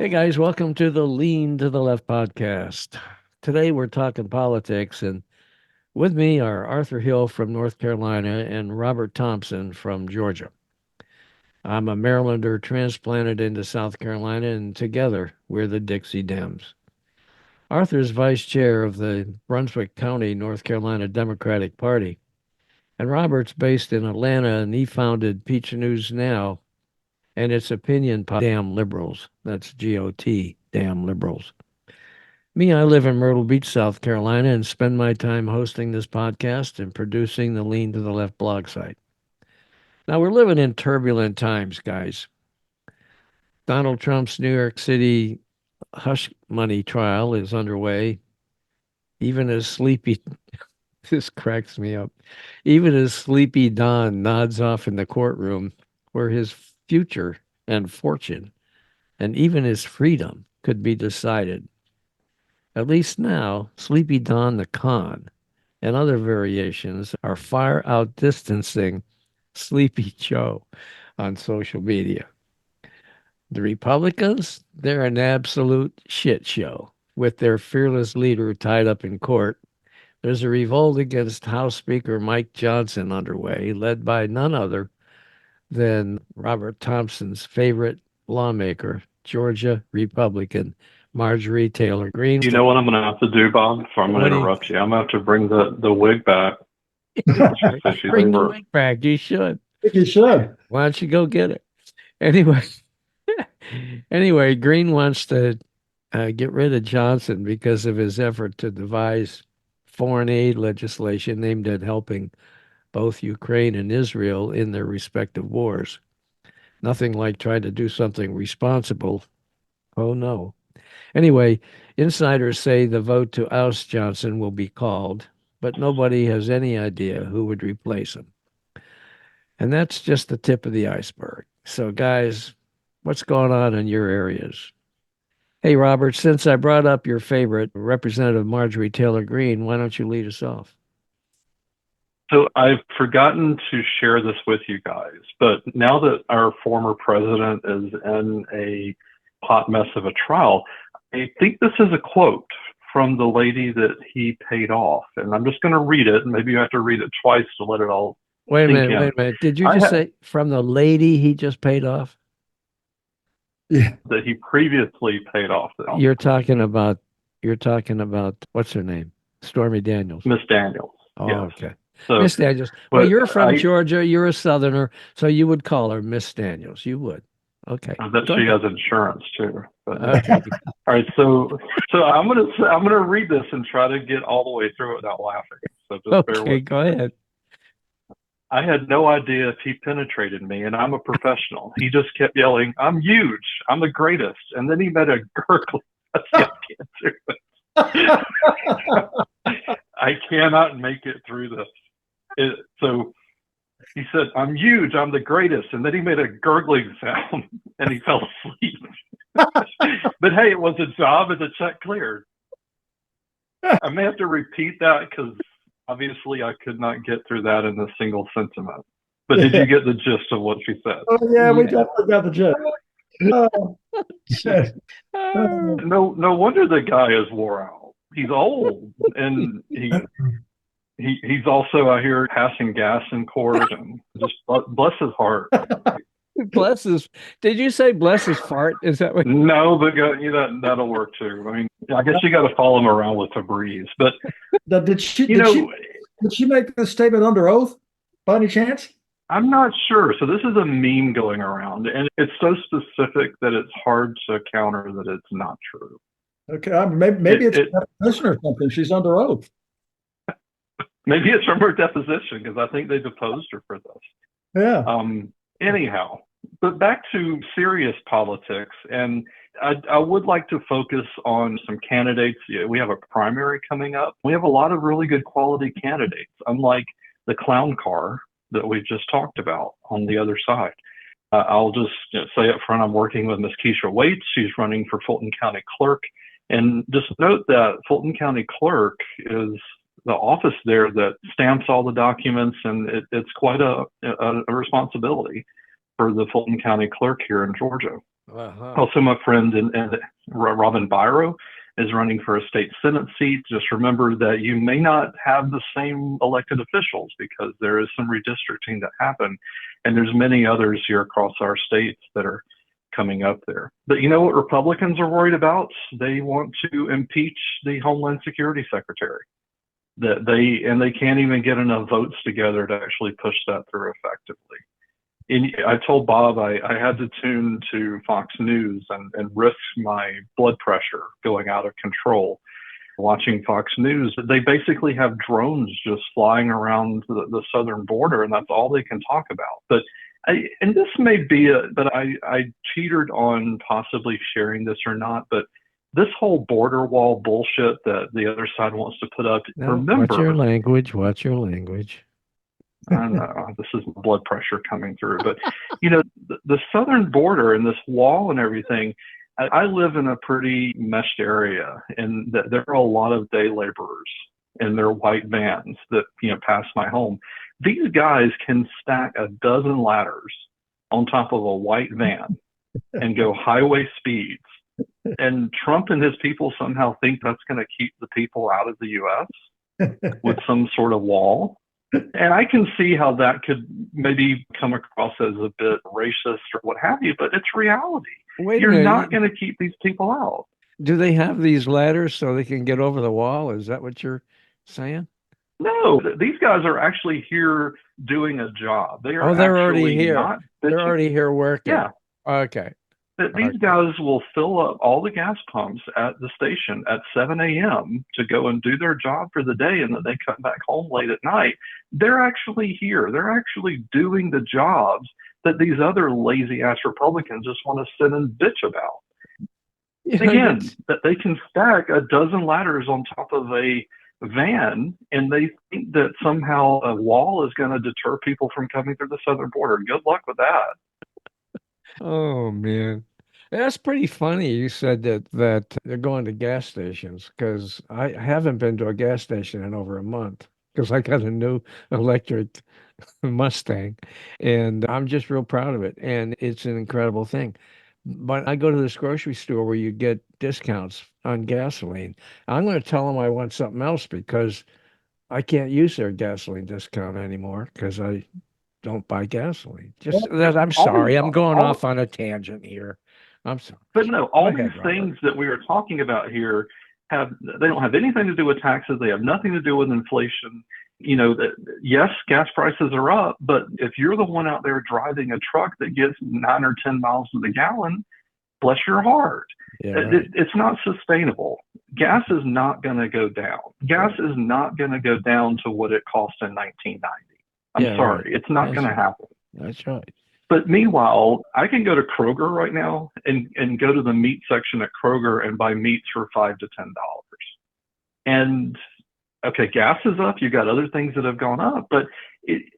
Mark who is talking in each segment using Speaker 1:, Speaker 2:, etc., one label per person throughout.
Speaker 1: Hey guys, welcome to the Lean to the Left podcast. Today we're talking politics, and with me are Arthur Hill from North Carolina and Robert Thompson from Georgia. I'm a Marylander transplanted into South Carolina, and together we're the Dixie Dems. Arthur's vice chair of the Brunswick County, North Carolina Democratic Party, and Robert's based in Atlanta, and he founded Peach News Now and its opinion damn liberals. That's GOT, damn liberals. Me, I live in Myrtle Beach, South Carolina, and spend my time hosting this podcast and producing the Lean to the Left blog site. Now, we're living in turbulent times, guys. Donald Trump's New York City hush money trial is underway. Even as sleepy, this cracks me up. Even as sleepy Don nods off in the courtroom where his future and fortune and even his freedom could be decided. At least now, Sleepy Don the Con and other variations are far outdistancing Sleepy Joe on social media. The Republicans, they're an absolute shit show with their fearless leader tied up in court. There's a revolt against House Speaker Mike Johnson underway, led by none other than Robert Thompson's favorite lawmaker, Georgia Republican Marjorie Taylor Greene.
Speaker 2: You know what I'm going to have to do, Bob? Before I'm going to interrupt you. I'm going to have to bring the wig back.
Speaker 1: Bring the wig back. You should.
Speaker 3: I think you should.
Speaker 1: Why don't you go get it? Anyway, Green wants to get rid of Johnson because of his effort to devise foreign aid legislation aimed at helping both Ukraine and Israel in their respective wars. Nothing like trying to do something responsible. Oh, no. Anyway, insiders say the vote to oust Johnson will be called, but nobody has any idea who would replace him. And that's just the tip of the iceberg. So, guys, what's going on in your areas? Hey, Robert, since I brought up your favorite, Representative Marjorie Taylor Greene, why don't you lead us off?
Speaker 2: So I've forgotten to share this with you guys, but now that our former president is in a hot mess of a trial, I think this is a quote from the lady that he paid off. And I'm just going to read it. And maybe you have to read it twice to let it all
Speaker 1: Wait a
Speaker 2: sink
Speaker 1: minute,
Speaker 2: in.
Speaker 1: wait a minute. Did you just say from the lady he just paid off?
Speaker 3: Yeah.
Speaker 2: That he previously paid off.
Speaker 1: You're talking about what's her name? Stormy Daniels.
Speaker 2: Miss Daniels.
Speaker 1: Oh,
Speaker 2: yes.
Speaker 1: okay.
Speaker 2: So,
Speaker 1: Miss Daniels. Well, you're from Georgia. You're a Southerner, so you would call her Miss Daniels. You would. Okay.
Speaker 2: I bet she has insurance too. But,
Speaker 1: okay.
Speaker 2: All right. So I'm gonna read this and try to get all the way through it without laughing. So just bear with me.
Speaker 1: Go ahead.
Speaker 2: I had no idea if he penetrated me, and I'm a professional. He just kept yelling, "I'm huge. I'm the greatest." And then he met a gurgling. I can't do it. I cannot make it through this. So he said, "I'm huge. I'm the greatest." And then he made a gurgling sound, and he fell asleep. But hey, it was a job, and the check cleared. I may have to repeat that because obviously I could not get through that in a single sentiment. But did you get the gist of what she said?
Speaker 3: Oh yeah, we definitely got the gist.
Speaker 2: No wonder the guy is wore out. He's old, and he's also, I hear, passing gas in court, and just bless his heart.
Speaker 1: Bless his. Did you say bless his fart? Is that what?
Speaker 2: No, but that'll work too. I mean, I guess you got to follow him around with Febreze. But
Speaker 3: did she make this statement under oath by any chance?
Speaker 2: I'm not sure. So this is a meme going around, and it's so specific that it's hard to counter that it's not true.
Speaker 3: Okay, maybe it's a deposition or something. She's under oath.
Speaker 2: Maybe it's from her deposition because I think they deposed her for this.
Speaker 3: Yeah.
Speaker 2: Anyhow, but back to serious politics, and I would like to focus on some candidates. We have a primary coming up. We have a lot of really good quality candidates, unlike the clown car that we just talked about on the other side. I'll just say up front, I'm working with Ms. Keisha Waits. She's running for Fulton County Clerk. And just note that Fulton County Clerk is the office there that stamps all the documents, and it's quite a responsibility for the Fulton County Clerk here in Georgia.
Speaker 1: Uh-huh.
Speaker 2: Also, my friend and Robin Byro is running for a state Senate seat. Just remember that you may not have the same elected officials because there is some redistricting that happened, and there's many others here across our states that are coming up there. But you know what Republicans are worried about? They want to impeach the Homeland Security Secretary. They can't even get enough votes together to actually push that through effectively. I told Bob I had to tune to Fox News and risk my blood pressure going out of control watching Fox News. They basically have drones just flying around the southern border, and that's all they can talk about. And this may be but I teetered on possibly sharing this or not, but this whole border wall bullshit that the other side wants to put up,
Speaker 1: No,
Speaker 2: remember,
Speaker 1: watch your language. Watch your language.
Speaker 2: I know this is blood pressure coming through, but you know, the southern border and this wall and everything. I live in a pretty meshed area, and there are a lot of day laborers in their white vans that pass my home. These guys can stack a dozen ladders on top of a white van and go highway speeds. And Trump and his people somehow think that's going to keep the people out of the U.S. with some sort of wall. And I can see how that could maybe come across as a bit racist or what have you, but it's reality.
Speaker 1: Wait a
Speaker 2: You're
Speaker 1: minute.
Speaker 2: not going to keep these people out.
Speaker 1: Do they have these ladders so they can get over the wall? Is that what you're saying?
Speaker 2: No, these guys are actually here doing a job. They are
Speaker 1: Oh, they're already
Speaker 2: actually
Speaker 1: here.
Speaker 2: not
Speaker 1: They're
Speaker 2: bitching.
Speaker 1: already here working.
Speaker 2: Yeah.
Speaker 1: Okay.
Speaker 2: These
Speaker 1: Okay.
Speaker 2: guys will fill up all the gas pumps at the station at 7 a.m. to go and do their job for the day, and then they come back home late at night. They're actually here. They're actually doing the jobs that these other lazy ass Republicans just want to sit and bitch about. Again, that they can stack a dozen ladders on top of a van, and they think that somehow a wall is going to deter people from coming through the southern border. Good luck with that.
Speaker 1: Oh man. That's pretty funny. You said that they're going to gas stations because I haven't been to a gas station in over a month because I got a new electric Mustang and I'm just real proud of it. And it's an incredible thing. But I go to this grocery store where you get discounts on gasoline. I'm going to tell them I want something else because I can't use their gasoline discount anymore because I don't buy gasoline. Just
Speaker 3: Well,
Speaker 1: that I'm
Speaker 2: All these,
Speaker 1: sorry. I'm going
Speaker 2: all,
Speaker 1: off on a tangent here. I'm sorry.
Speaker 2: but no,
Speaker 1: Go
Speaker 2: all these
Speaker 1: ahead, Robert.
Speaker 2: things that we are talking about here they don't have anything to do with taxes. They have nothing to do with inflation. Yes, gas prices are up, but if you're the one out there driving a truck that gets 9 or 10 miles to the gallon, bless your heart.
Speaker 1: Yeah, right.
Speaker 2: It's not sustainable. Gas is not going to go down. Gas is not going to go down to what it cost in 1990. I'm
Speaker 1: Yeah, right.
Speaker 2: sorry. It's not
Speaker 1: That's
Speaker 2: going to
Speaker 1: right.
Speaker 2: happen.
Speaker 1: That's right.
Speaker 2: But meanwhile, I can go to Kroger right now and go to the meat section at Kroger and buy meats for $5 to $10. And okay, gas is up. You've got other things that have gone up, but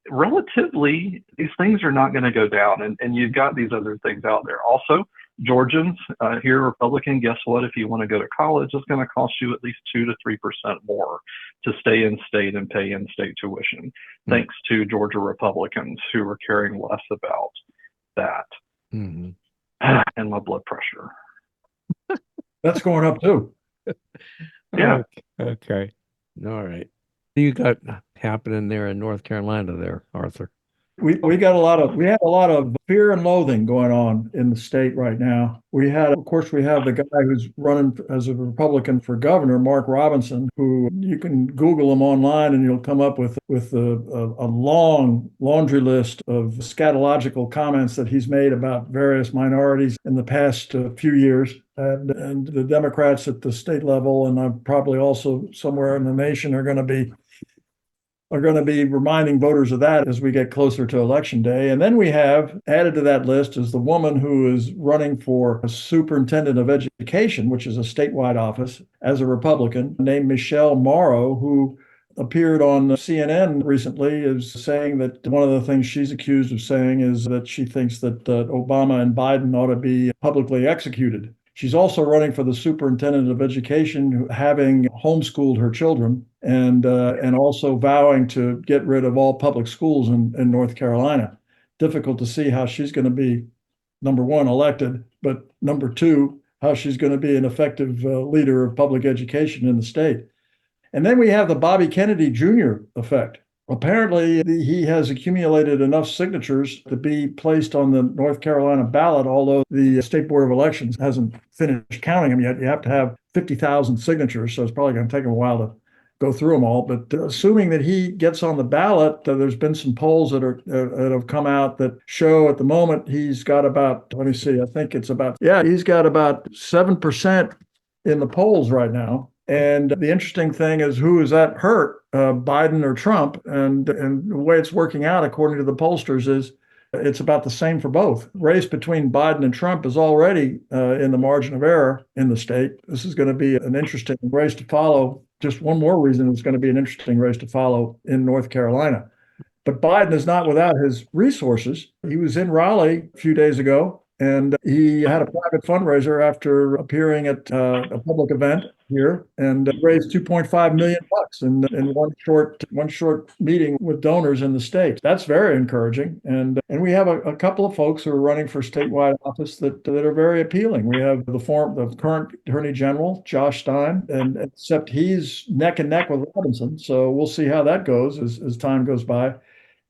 Speaker 2: relatively, these things are not going to go down. And you've got these other things out there. Also, Georgians here, Republican, guess what? If you want to go to college, it's going to cost you at least 2 to 3% more to stay in state and pay in state tuition, thanks to Georgia Republicans who are caring less about that.
Speaker 1: Mm-hmm.
Speaker 2: And my blood pressure.
Speaker 3: That's going up too.
Speaker 2: Yeah.
Speaker 1: Okay. All right. What do you got happening there in North Carolina there, Arthur?
Speaker 3: We have a lot of fear and loathing going on in the state right now. Of course, we have the guy who's running as a Republican for governor, Mark Robinson, who you can Google him online and you'll come up with a long laundry list of scatological comments that he's made about various minorities in the past few years. And the Democrats at the state level, and probably also somewhere in the nation, are going to be reminding voters of that as we get closer to election day. And then we have added to that list is the woman who is running for superintendent of education, which is a statewide office, as a Republican, named Michelle Morrow, who appeared on CNN recently, is saying that one of the things she's accused of saying is that she thinks that Obama and Biden ought to be publicly executed. She's also running for the superintendent of education, having homeschooled her children, and also vowing to get rid of all public schools in North Carolina. Difficult to see how she's going to be number one, elected, but number two, how she's going to be an effective leader of public education in the state. And then we have the Bobby Kennedy Jr. effect. Apparently, he has accumulated enough signatures to be placed on the North Carolina ballot, although the State Board of Elections hasn't finished counting them yet. You have to have 50,000 signatures, so it's probably going to take him a while to go through them all. But assuming that he gets on the ballot, there's been some polls that have come out that show at the moment he's got about, let me see, I think it's about, yeah, he's got about 7% in the polls right now. And the interesting thing is, who is that hurt, Biden or Trump? And the way it's working out, according to the pollsters, is it's about the same for both. Race between Biden and Trump is already in the margin of error in the state. This is going to be an interesting race to follow. Just one more reason it's going to be an interesting race to follow in North Carolina. But Biden is not without his resources. He was in Raleigh a few days ago, and he had a private fundraiser after appearing at a public event here and raised 2.5 million bucks in one short meeting with donors in the state. That's very encouraging. And we have a couple of folks who are running for statewide office that are very appealing. We have the current Attorney General, Josh Stein, and except he's neck and neck with Robinson. So we'll see how that goes as time goes by.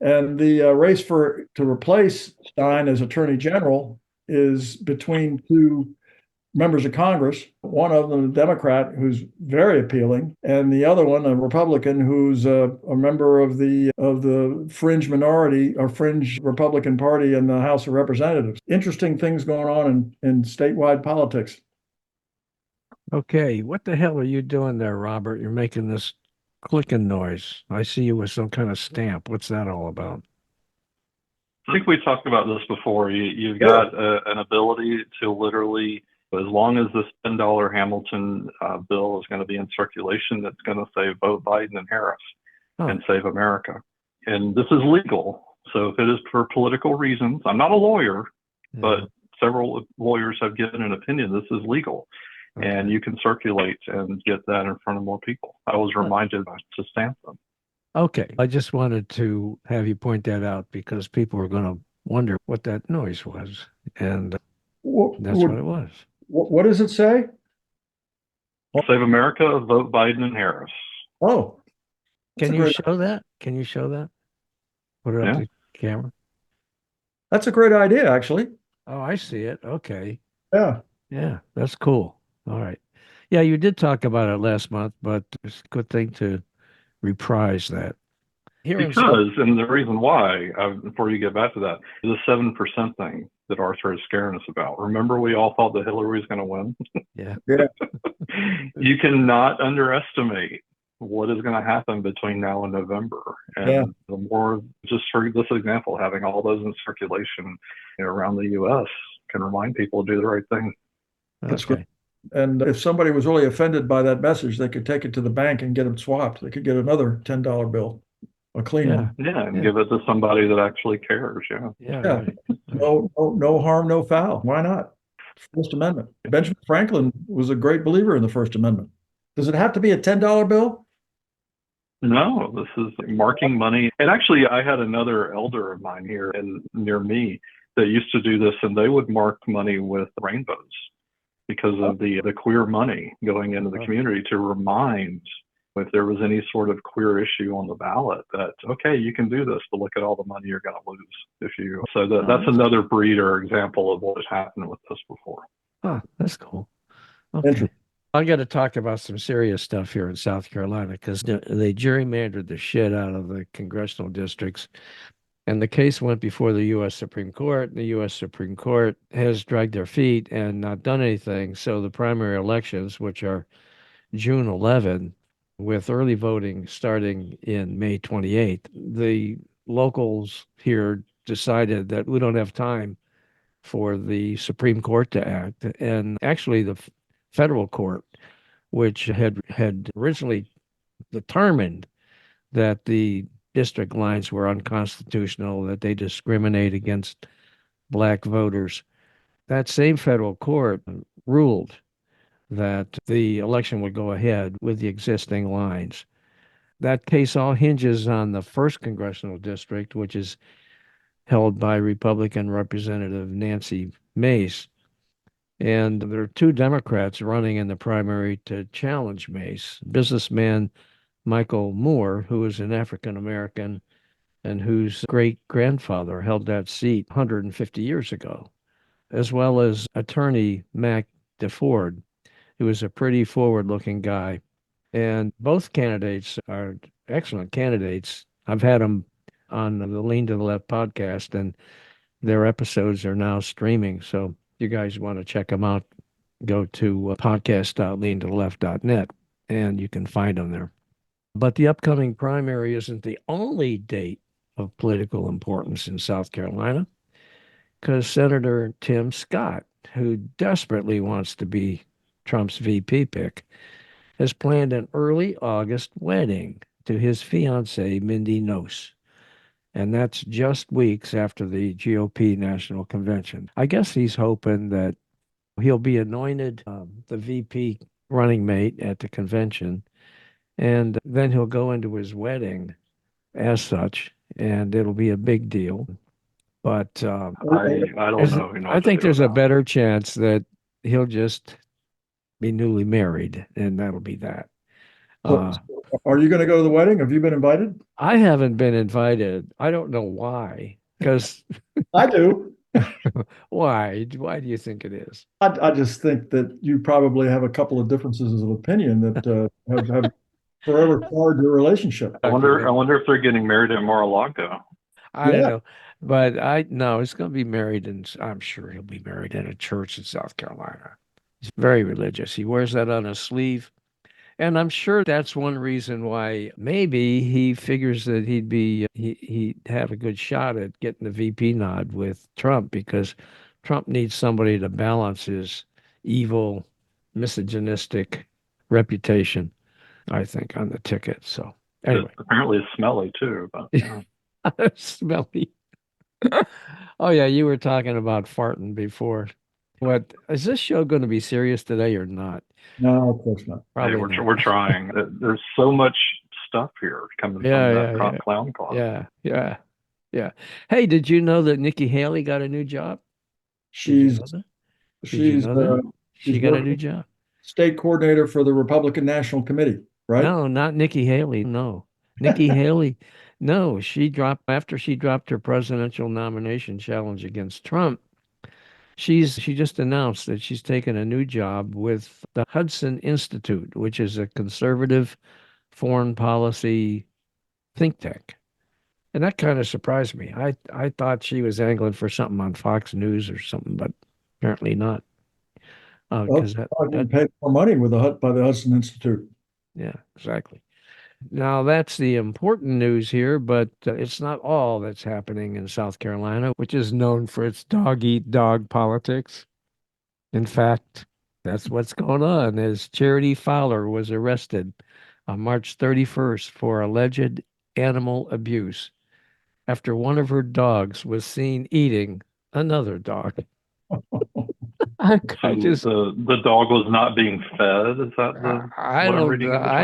Speaker 3: And the race to replace Stein as Attorney General is between two members of Congress, one of them a Democrat who's very appealing, and the other one a Republican who's a member of the fringe minority or fringe Republican Party in the House of Representatives. Interesting things going on in statewide politics.
Speaker 1: Okay, what the hell are you doing there, Robert? You're making this clicking noise. I see you with some kind of stamp. What's that all about?
Speaker 2: I think we talked about this before. You've got an ability to literally, as long as this $10 Hamilton bill is going to be in circulation, that's going to say vote Biden and Harris and save America. And this is legal. So if it is for political reasons, I'm not a lawyer, but several lawyers have given an opinion this is legal. Okay. And you can circulate and get that in front of more people. I was reminded to stamp them.
Speaker 1: Okay. I just wanted to have you point that out because people are going to wonder what that noise was. And that's what it was.
Speaker 3: What does it say?
Speaker 2: Save America, vote Biden and Harris.
Speaker 3: Oh.
Speaker 1: Can you show that? Can you show that? Put it up to the camera.
Speaker 3: That's a great idea, actually.
Speaker 1: Oh, I see it. Okay.
Speaker 3: Yeah.
Speaker 1: Yeah, that's cool. All right. Yeah, you did talk about it last month, but it's a good thing to reprise that.
Speaker 2: Because, and the reason why, before you get back to that, the 7% thing that Arthur is scaring us about. Remember, we all thought that Hillary was going to win?
Speaker 1: Yeah.
Speaker 2: You cannot underestimate what is going to happen between now and November. And the more, just for this example, having all those in circulation around the U.S. can remind people to do the right thing.
Speaker 1: That's great.
Speaker 3: And if somebody was really offended by that message, they could take it to the bank and get it swapped. They could get another $10 bill, a clean one.
Speaker 2: Yeah, and give it to somebody that actually cares.
Speaker 1: Yeah. Right.
Speaker 3: No harm, no foul. Why not? First Amendment. Benjamin Franklin was a great believer in the First Amendment. Does it have to be a $10 bill?
Speaker 2: No, this is marking money. And actually, I had another elder of mine here near me that used to do this, and they would mark money with rainbows because of the queer money going into the community to remind if there was any sort of queer issue on the ballot that, okay, you can do this, but look at all the money you're going to lose if you. So that's another breed or example of what has happened with this before.
Speaker 1: Oh, that's cool. Okay. I got to talk about some serious stuff here in South Carolina because they gerrymandered the shit out of the congressional districts. And the case went before the U.S. Supreme Court. The U.S. Supreme Court has dragged their feet and not done anything. So the primary elections, which are June 11, with early voting starting in May 28th, the locals here decided that we don't have time for the Supreme Court to act. And actually, the federal court, which had originally determined that the district lines were unconstitutional, that they discriminate against black voters. That same federal court ruled that the election would go ahead with the existing lines. That case all hinges on the first congressional district, which is held by Republican Representative Nancy Mace. And there are two Democrats running in the primary to challenge Mace. Businessman Michael Moore, who is an African American and whose great grandfather held that seat 150 years ago, as well as attorney Mac DeFord, who is a pretty forward looking guy. And both candidates are excellent candidates. I've had them on the Lean to the Left podcast, and their episodes are now streaming. So you guys want to check them out, go to podcast.leantotheleft.net and you can find them there. But the upcoming primary isn't the only date of political importance in South Carolina, because Senator Tim Scott, who desperately wants to be Trump's VP pick, has planned an early August wedding to his fiancée, Mindy Nose. And that's just weeks after the GOP National Convention. I guess he's hoping that he'll be anointed the VP running mate at the convention, and then he'll go into his wedding as such, and it'll be a big deal. But
Speaker 2: I don't know.
Speaker 1: I think there's a better chance that he'll just be newly married, and that'll be that.
Speaker 3: So, are you going to go to the wedding? Have you been invited?
Speaker 1: I haven't been invited. I don't know why. Because
Speaker 3: I do.
Speaker 1: why? Why do you think it is?
Speaker 3: I just think that you probably have a couple of differences of opinion that have forever scarred your relationship.
Speaker 2: I wonder if they're getting married in Mar-a-Lago.
Speaker 1: I don't know. But no, it's going to be married, and I'm sure he'll be married in a church in South Carolina. He's very religious. He wears that on his sleeve. And I'm sure that's one reason why maybe he figures that he'd have a good shot at getting the VP nod with Trump, because Trump needs somebody to balance his evil, misogynistic reputation, I think, on the ticket. So anyway.
Speaker 2: Apparently it's smelly too, but yeah.
Speaker 1: Smelly. Oh yeah, you were talking about farting before. What is this show going to be serious today or not?
Speaker 3: No, of course not.
Speaker 2: Hey, we're trying. There's so much stuff here coming from that clown car.
Speaker 1: Yeah. Hey, did you know that Nikki Haley got a new job?
Speaker 3: She's
Speaker 1: got a new job.
Speaker 3: State coordinator for the Republican National Committee, right?
Speaker 1: No, not Nikki Haley. No, Nikki Haley. No, after she dropped her presidential nomination challenge against Trump. She just announced that she's taken a new job with the Hudson Institute, which is a conservative foreign policy think tank. And that kind of surprised me. I thought she was angling for something on Fox News or something, but apparently not. Because
Speaker 3: paid more money by the Hudson Institute.
Speaker 1: Yeah, exactly. Now, that's the important news here, but it's not all that's happening in South Carolina, which is known for its dog-eat-dog politics. In fact, that's what's going on, as Charity Fowler was arrested on March 31st for alleged animal abuse after one of her dogs was seen eating another dog.
Speaker 2: The dog was not being fed. Is that
Speaker 1: I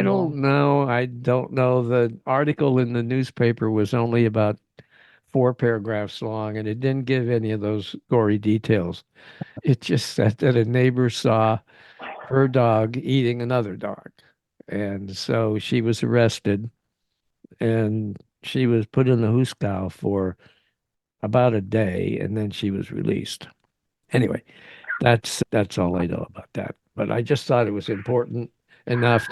Speaker 1: don't know. I don't know. The article in the newspaper was only about 4 paragraphs long, and it didn't give any of those gory details. It just said that a neighbor saw her dog eating another dog. And so she was arrested, and she was put in the hoosegow for about a day, and then she was released. Anyway, that's all I know about that. But I just thought it was important enough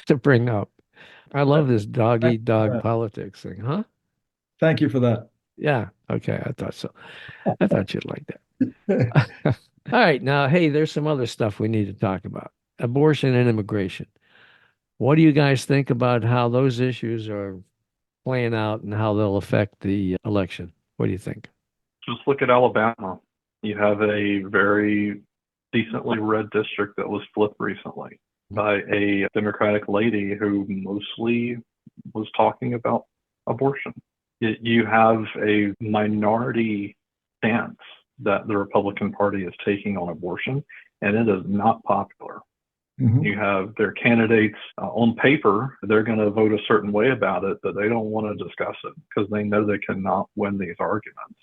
Speaker 1: to bring up. I love this dog-eat-dog politics thing, huh?
Speaker 3: Thank you for that.
Speaker 1: Yeah. Okay. I thought so. I thought you'd like that. All right. Now, hey, there's some other stuff we need to talk about. Abortion and immigration. What do you guys think about how those issues are playing out and how they'll affect the election? What do you think?
Speaker 2: Just look at Alabama. You have a very decently red district that was flipped recently by a Democratic lady who mostly was talking about abortion. You have a minority stance that the Republican Party is taking on abortion, and it is not popular.
Speaker 3: Mhm.
Speaker 2: You have their candidates on paper, they're going to vote a certain way about it, but they don't want to discuss it because they know they cannot win these arguments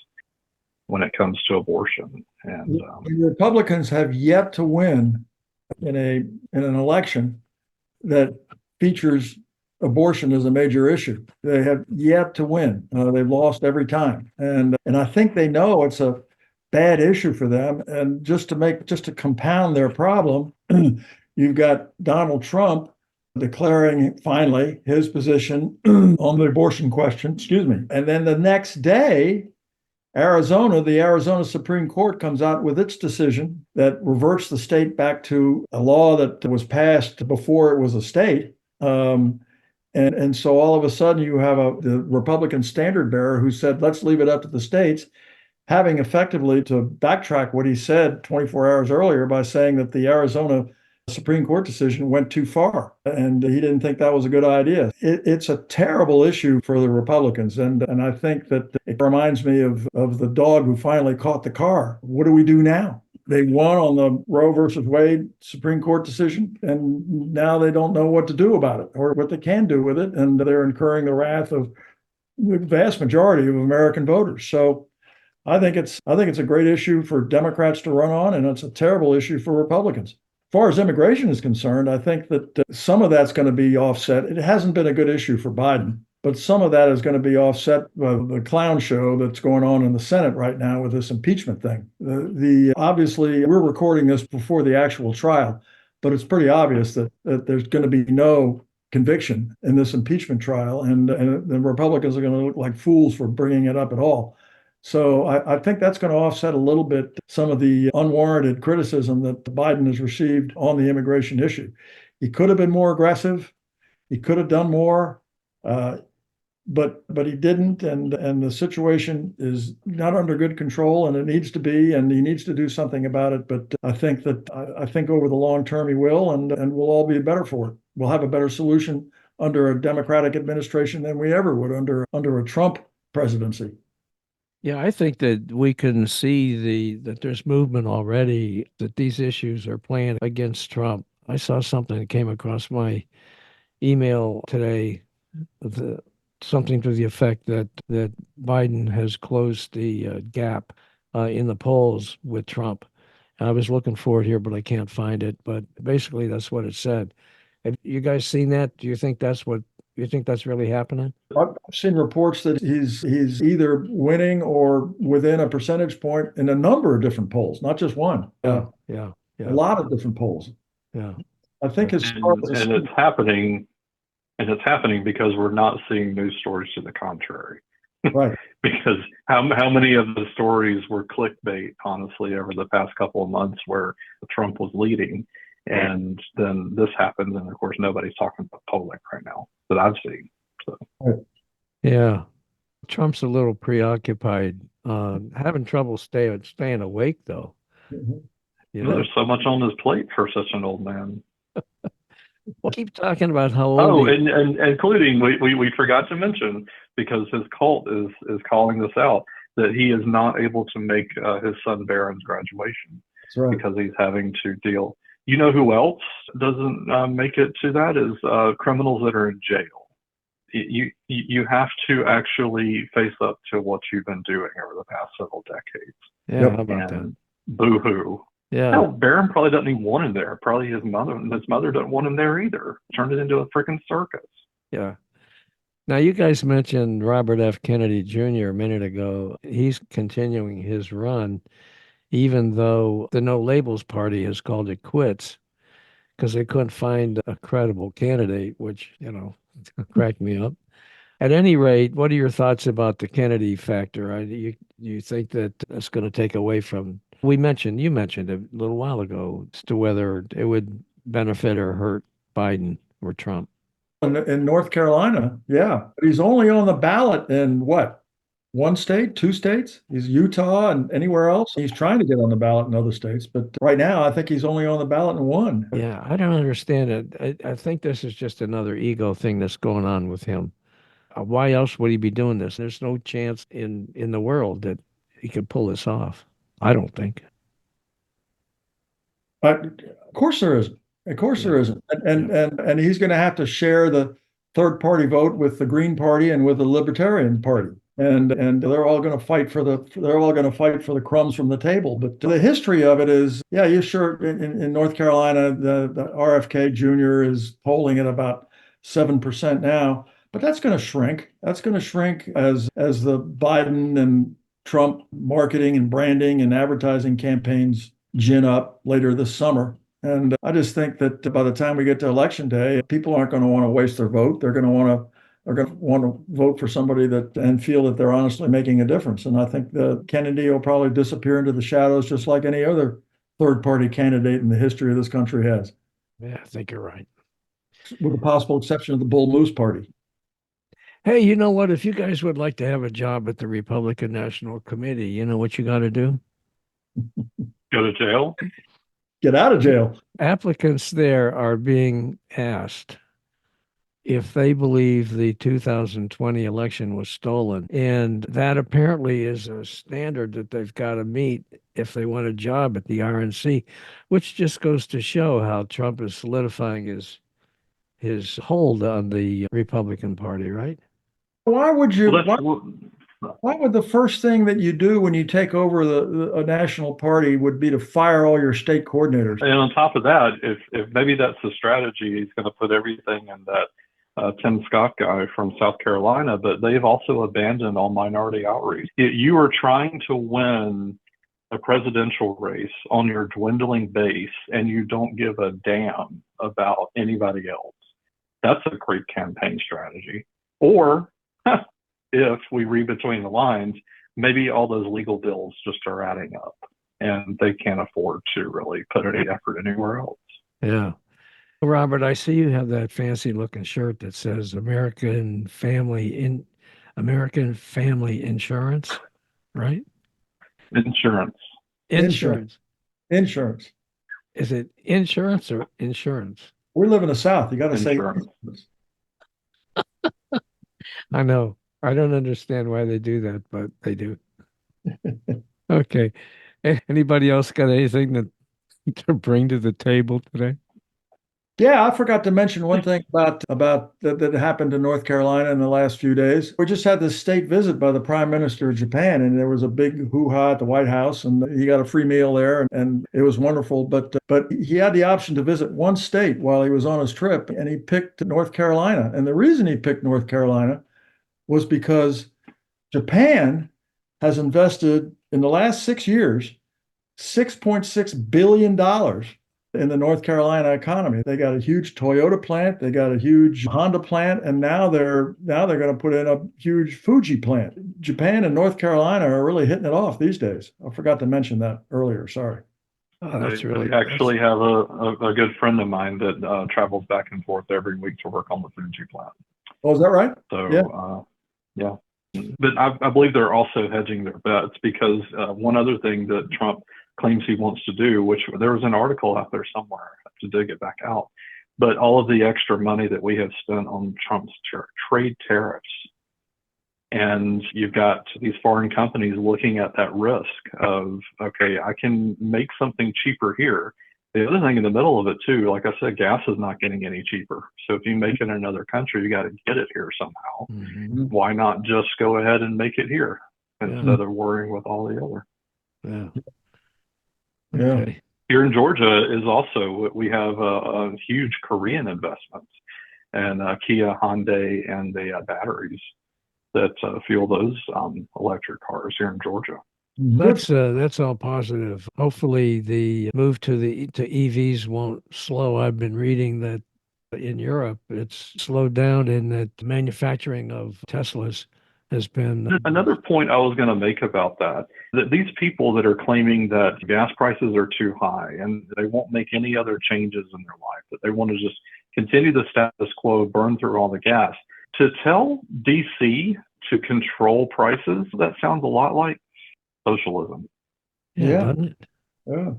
Speaker 2: when it comes to abortion. And
Speaker 3: The Republicans have yet to win in an election that features abortion as a major issue. They have yet to win. They've lost every time, and I think they know it's a bad issue for them. And just to compound their problem, you've got Donald Trump declaring finally his position on the abortion question. Excuse me, and then the next day, the Arizona Supreme Court comes out with its decision that reverts the state back to a law that was passed before it was a state. And so all of a sudden you have the Republican standard bearer who said, let's leave it up to the states, having effectively to backtrack what he said 24 hours earlier by saying that the Arizona Supreme Court decision went too far, and he didn't think that was a good idea. It's a terrible issue for the Republicans, and I think that it reminds me of the dog who finally caught the car. What do we do now? They won on the Roe versus Wade Supreme Court decision, and now they don't know what to do about it or what they can do with it, and they're incurring the wrath of the vast majority of American voters. So I think it's a great issue for Democrats to run on, and it's a terrible issue for Republicans. As far as immigration is concerned, I think that some of that's going to be offset. It hasn't been a good issue for Biden, but some of that is going to be offset by the clown show that's going on in the Senate right now with this impeachment thing. Obviously, we're recording this before the actual trial, but it's pretty obvious that there's going to be no conviction in this impeachment trial, and the Republicans are going to look like fools for bringing it up at all. So I think that's going to offset a little bit some of the unwarranted criticism that Biden has received on the immigration issue. He could have been more aggressive. He could have done more, but he didn't. And the situation is not under good control, and it needs to be. And he needs to do something about it. But I think over the long term he will, and we'll all be better for it. We'll have a better solution under a Democratic administration than we ever would under a Trump presidency.
Speaker 1: Yeah, I think that we can see that there's movement already, that these issues are playing against Trump. I saw something that came across my email today, the, something to the effect that Biden has closed the gap in the polls with Trump. I was looking for it here, but I can't find it. But basically, that's what it said. Have you guys seen that? Do you think that's really happening?
Speaker 3: I've seen reports that he's either winning or within a percentage point in a number of different polls, not just one.
Speaker 1: Yeah, yeah,
Speaker 3: A
Speaker 1: yeah,
Speaker 3: lot of different polls.
Speaker 1: yeah.
Speaker 3: I think his
Speaker 2: and it's happening because we're not seeing news stories to the contrary.
Speaker 3: right.
Speaker 2: Because how many of the stories were clickbait, honestly, over the past couple of months where Trump was leading, and then this happened, and of course nobody's talking about polling right now that I've seen. So
Speaker 3: Right.
Speaker 1: Yeah. Trump's a little preoccupied, having trouble staying awake though.
Speaker 3: Mhm.
Speaker 1: You know,
Speaker 2: there's so much on his plate for such an old man.
Speaker 1: we'll keep talking about how old
Speaker 2: Oh,
Speaker 1: he.
Speaker 2: and including we forgot to mention, because his cult is calling this out, that he is not able to make his son Barron's graduation
Speaker 3: That's right.
Speaker 2: because he's having to deal. You know who else doesn't make it to that is criminals that are in jail. You have to actually face up to what you've been doing over the past several decades.
Speaker 1: Yeah,
Speaker 3: Yep.
Speaker 1: how about that?
Speaker 2: And boo-hoo.
Speaker 1: Yeah,
Speaker 2: Hell, Barron probably doesn't even want him there. Probably his mother doesn't want him there either. Turned it into a freaking circus.
Speaker 1: yeah. Now you guys mentioned Robert F. Kennedy Jr. a minute ago. He's continuing his run, even though the No Labels Party has called it quits because they couldn't find a credible candidate, which, cracked me up. At any rate, what are your thoughts about the Kennedy factor? You think that that's going to take away from, you mentioned a little while ago as to whether it would benefit or hurt Biden or Trump?
Speaker 3: In North Carolina, yeah. But he's only on the ballot in what? One state, two states? He's Utah and anywhere else. He's trying to get on the ballot in other states, but right now I think he's only on the ballot in one.
Speaker 1: Yeah, I don't understand it. I think this is just another ego thing that's going on with him. Why else would he be doing this? There's no chance in the world that he could pull this off. I don't think.
Speaker 3: But of course there is. Of course
Speaker 1: Yeah.
Speaker 3: there isn't. And he's going to have to share the third party vote with the Green Party and with the Libertarian Party. And they're all going to fight for the crumbs from the table. But the history of it is, yeah, you sure in North Carolina, the RFK Jr. is polling at about 7% now, but that's going to shrink. That's going to shrink as the Biden and Trump marketing and branding and advertising campaigns gin up later this summer. And I just think that by the time we get to election day, people aren't going to want to waste their vote. They're going to want to vote for somebody that and feel that they're honestly making a difference. And I think that Kennedy will probably disappear into the shadows just like any other third party candidate in the history of this country has,
Speaker 1: Yeah, I think you're right.
Speaker 3: with the possible exception of the Bull Moose Party.
Speaker 1: Hey, you know what? If you guys would like to have a job at the Republican National Committee, you know what you got to do?
Speaker 2: Go to jail.
Speaker 3: Get out of jail.
Speaker 1: Applicants there are being asked if they believe the 2020 election was stolen. And that apparently is a standard that they've got to meet if they want a job at the RNC, which just goes to show how Trump is solidifying his hold on the Republican Party, right?
Speaker 3: Why would you?
Speaker 2: Well,
Speaker 3: Why,
Speaker 2: that's
Speaker 3: why would the first thing that you do when you take over a national party would be to fire all your state coordinators?
Speaker 2: and on top of that, if maybe that's the strategy, he's going to put everything in that Tim Scott guy from South Carolina, but they've also abandoned all minority outreach. You are trying to win a presidential race on your dwindling base, and you don't give a damn about anybody else. That's a great campaign strategy. Or if we read between the lines, maybe all those legal bills just are adding up and they can't afford to really put any effort anywhere else.
Speaker 1: Yeah. Robert, I see you have that fancy looking shirt that says American Family Insurance, right?
Speaker 2: Insurance.
Speaker 1: Insurance.
Speaker 3: Insurance.
Speaker 1: Is it insurance or insurance?
Speaker 3: We live in the South. You got to say
Speaker 2: Insurance.
Speaker 3: insurance.
Speaker 1: I know. I don't understand why they do that, but they do. Okay. Anybody else got anything to bring to the table today?
Speaker 3: Yeah, I forgot to mention one thing about that happened in North Carolina in the last few days. We just had this state visit by the Prime Minister of Japan, and there was a big hoo-ha at the White House, and he got a free meal there, and it was wonderful. But he had the option to visit one state while he was on his trip, and he picked North Carolina. And the reason he picked North Carolina was because Japan has invested in the last 6 years $6.6 billion in the North Carolina economy. They got a huge Toyota plant, they got a huge Honda plant, and now they're going to put in a huge Fuji plant. Japan and North Carolina are really hitting it off these days. I forgot to mention that earlier. Sorry.
Speaker 1: Oh, that's
Speaker 2: I
Speaker 1: really
Speaker 2: actually have a good friend of mine that travels back and forth every week to work on the Fuji plant.
Speaker 3: Oh, is that right?
Speaker 2: So, yeah. But I believe they're also hedging their bets because one other thing that Trump claims he wants to do, which there was an article out there somewhere, I have to dig it back out, but all of the extra money that we have spent on Trump's trade tariffs. And you've got these foreign companies looking at that risk of, okay, I can make something cheaper here. The other thing in the middle of it too, like I said, gas is not getting any cheaper. So if you make it in another country, you got to get it here somehow.
Speaker 1: Mhm.
Speaker 2: Why not just go ahead and make it here instead of worrying with all the other?
Speaker 1: Yeah.
Speaker 3: Yeah.
Speaker 1: Okay.
Speaker 2: Here in Georgia is also, we have a huge Korean investments and Kia, Hyundai, and the batteries that fuel those electric cars here in Georgia.
Speaker 1: That's all positive. Hopefully the move to EVs won't slow. I've been reading that in Europe it's slowed down and that manufacturing of Teslas has been
Speaker 2: Another point I was going to make about that these people that are claiming that gas prices are too high and they won't make any other changes in their life, that they want to just continue the status quo, burn through all the gas. To tell DC to control prices, that sounds a lot like socialism.
Speaker 3: Yeah.
Speaker 1: doesn't it?
Speaker 3: Yeah.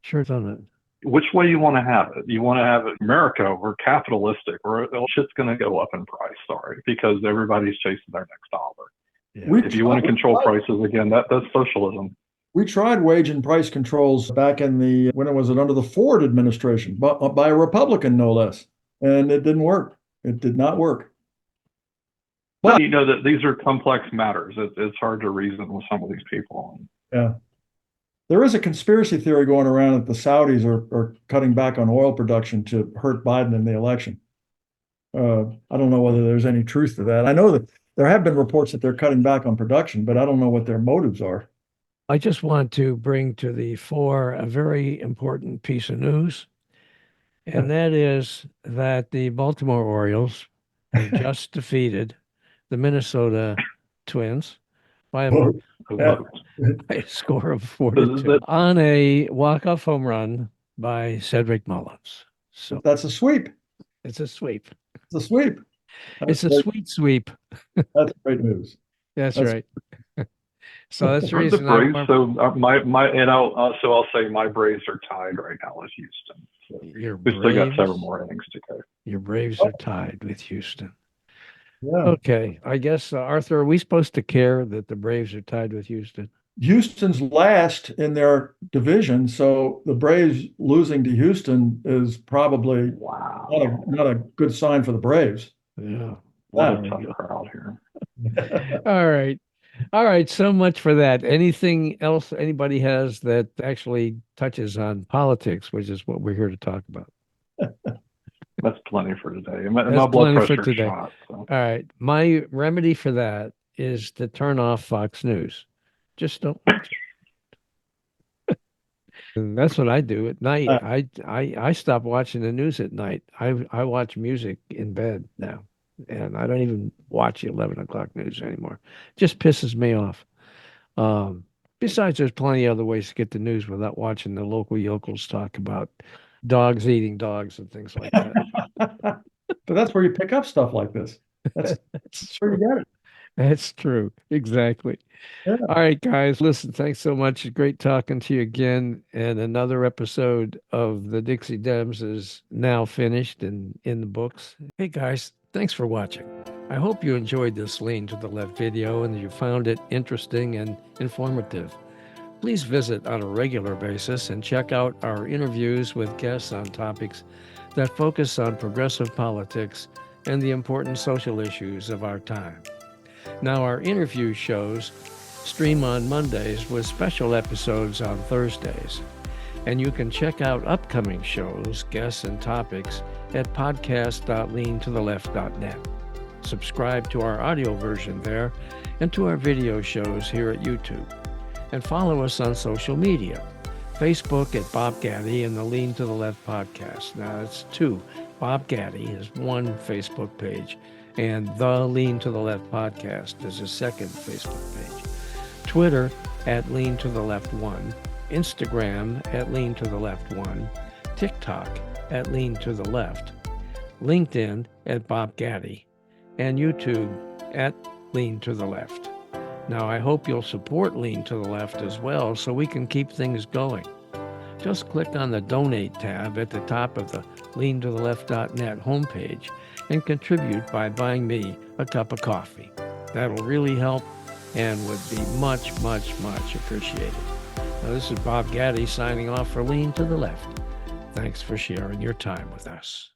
Speaker 1: Sure doesn't it?
Speaker 2: Which way you want to have it? You want to have it America, we're capitalistic, or shit's going to go up in price, sorry, because everybody's chasing their next dollar.
Speaker 1: Yeah.
Speaker 2: If you want to control prices, again, that's socialism.
Speaker 3: We tried wage and price controls back when it was under the Ford administration, but by a Republican, no less. And it didn't work. It did not work.
Speaker 2: But you know that these are complex matters. It's hard to reason with some of these people.
Speaker 3: Yeah. There is a conspiracy theory going around that the Saudis are cutting back on oil production to hurt Biden in the election. I don't know whether there's any truth to that. I know that there have been reports that they're cutting back on production, but I don't know what their motives are.
Speaker 1: I just want to bring to the fore a very important piece of news, and that is that the Baltimore Orioles have just defeated the Minnesota Twins by
Speaker 3: Yeah.
Speaker 1: by a score of 4-2 on a walk-off home run by Cedric Mullins. So
Speaker 3: That's a sweep.
Speaker 1: it's a sweep.
Speaker 3: It's a sweep.
Speaker 1: It's a sweet sweep.
Speaker 3: That's great news.
Speaker 1: That's right. So that's the
Speaker 2: For the
Speaker 1: reason
Speaker 2: Braves, I'll say my Braves are tied right now with Houston. So we still got several more innings to go.
Speaker 1: Your Braves are tied with Houston.
Speaker 3: Yeah.
Speaker 1: Okay, I guess Arthur, are we supposed to care that the Braves are tied with Houston?
Speaker 3: Houston's last in their division, so the Braves losing to Houston is probably not a good sign for the Braves.
Speaker 1: Yeah.
Speaker 2: What a tough crowd here.
Speaker 1: All right. All right. So much for that. Anything else anybody has that actually touches on politics, which is what we're here to talk about?
Speaker 2: That's plenty for today. My
Speaker 1: That's
Speaker 2: blood
Speaker 1: plenty for
Speaker 2: pressure
Speaker 1: today.
Speaker 2: shot. So.
Speaker 1: All right. My remedy for that is to turn off Fox News. Just don't watch it. And that's what I do at night. I stop watching the news at night. I watch music in bed now, and I don't even watch the 11 o'clock news anymore. It just pisses me off. Besides, there's plenty of other ways to get the news without watching the local yokels talk about dogs eating dogs and things like that.
Speaker 3: But that's where you pick up stuff like this. That's where you get it.
Speaker 1: That's true. Exactly.
Speaker 3: Yeah.
Speaker 1: All right, guys. Listen, thanks so much. Great talking to you again. And another episode of the Dixie Dems is now finished and in the books. Hey, guys, thanks for watching. I hope you enjoyed this Lean to the Left video and you found it interesting and informative. Please visit on a regular basis and check out our interviews with guests on topics that focus on progressive politics and the important social issues of our time. Now, our interview shows stream on Mondays with special episodes on Thursdays. And you can check out upcoming shows, guests, and topics at podcast.leantotheleft.net. Subscribe to our audio version there and to our video shows here at YouTube. And follow us on social media. Facebook at Bob Gaddy and the Lean to the Left podcast. Now, it's two. Bob Gaddy is one Facebook page, and the Lean to the Left podcast is a second Facebook page. Twitter at Lean to the Left 1, Instagram at Lean to the Left 1, TikTok at Lean to the Left, LinkedIn at Bob Gaddy, and YouTube at Lean to the Left. Now, I hope you'll support Lean to the Left as well so we can keep things going. Just click on the Donate tab at the top of the leantotheleft.net homepage and contribute by buying me a cup of coffee. That'll really help and would be much, much, much appreciated. Now, this is Bob Gaddy signing off for Lean to the Left. Thanks for sharing your time with us.